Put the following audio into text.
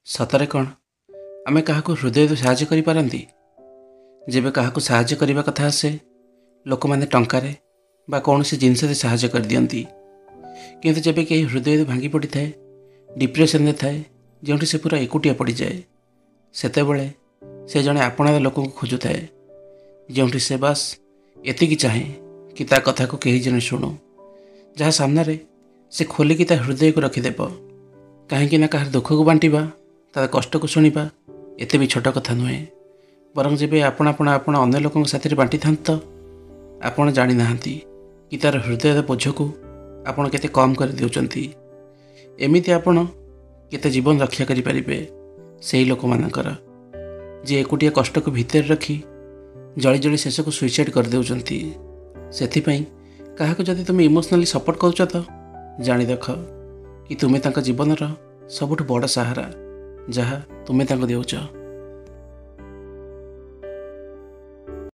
ସତରେ କ'ଣ ଆମେ କାହାକୁ ହୃଦୟରୁ ସାହାଯ୍ୟ କରିପାରନ୍ତି? ଯେବେ କାହାକୁ ସାହାଯ୍ୟ କରିବା କଥା ଆସେ, ଲୋକମାନେ ଟଙ୍କାରେ ବା କୌଣସି ଜିନିଷରେ ସାହାଯ୍ୟ କରିଦିଅନ୍ତି। କିନ୍ତୁ ଯେବେ କେହି ହୃଦୟରୁ ଭାଙ୍ଗି ପଡ଼ିଥାଏ, ଡିପ୍ରେସନରେ ଥାଏ, ଯେଉଁଠି ସେ ପୁରା ଏକୁଟିଆ ପଡ଼ିଯାଏ, ସେତେବେଳେ ସେ ଜଣେ ଆପଣାର ଲୋକଙ୍କୁ ଖୋଜୁଥାଏ, ଯେଉଁଠି ସେ ବାସ୍ ଏତିକି ଚାହେଁ କି ତା କଥାକୁ କେହି ଜଣେ ଶୁଣୁ, ଯାହା ସାମ୍ନାରେ ସେ ଖୋଲିକି ତା ହୃଦୟକୁ ରଖିଦେବ। କାହିଁକି ନା କାହାର ଦୁଃଖକୁ ବାଣ୍ଟିବା, ତାର କଷ୍ଟକୁ ଶୁଣିବା ଏତେ ବି ଛୋଟ କଥା ନୁହେଁ। ବରଂ ଯେବେ ଆପଣ ଅନ୍ୟ ଲୋକଙ୍କ ସାଥିରେ ବାଣ୍ଟିଥାନ୍ତି, ତ ଆପଣ ଜାଣିନାହାନ୍ତି କି ତାର ହୃଦୟର ବୋଝକୁ ଆପଣ କେତେ କମ୍ କରିଦେଉଛନ୍ତି। ଏମିତି ଆପଣ କେତେ ଜୀବନ ରକ୍ଷା କରିପାରିବେ ସେହି ଲୋକମାନଙ୍କର, ଯିଏ ଏକୁଟିଆ କଷ୍ଟକୁ ଭିତରେ ରଖି ଜଳି ଜଳି ଶେଷକୁ ସୁଇସାଇଡ଼୍ କରିଦେଉଛନ୍ତି। ସେଥିପାଇଁ କାହାକୁ ଯଦି ତୁମେ ଇମୋସନାଲି ସପୋର୍ଟ କରୁଛ, ତ ଜାଣି ରଖ କି ତୁମେ ତାଙ୍କ ଜୀବନର ସବୁଠୁ ବଡ଼ ସାହାରା, ଯାହା ତୁମେ ତାଙ୍କୁ ଦେଉଛ।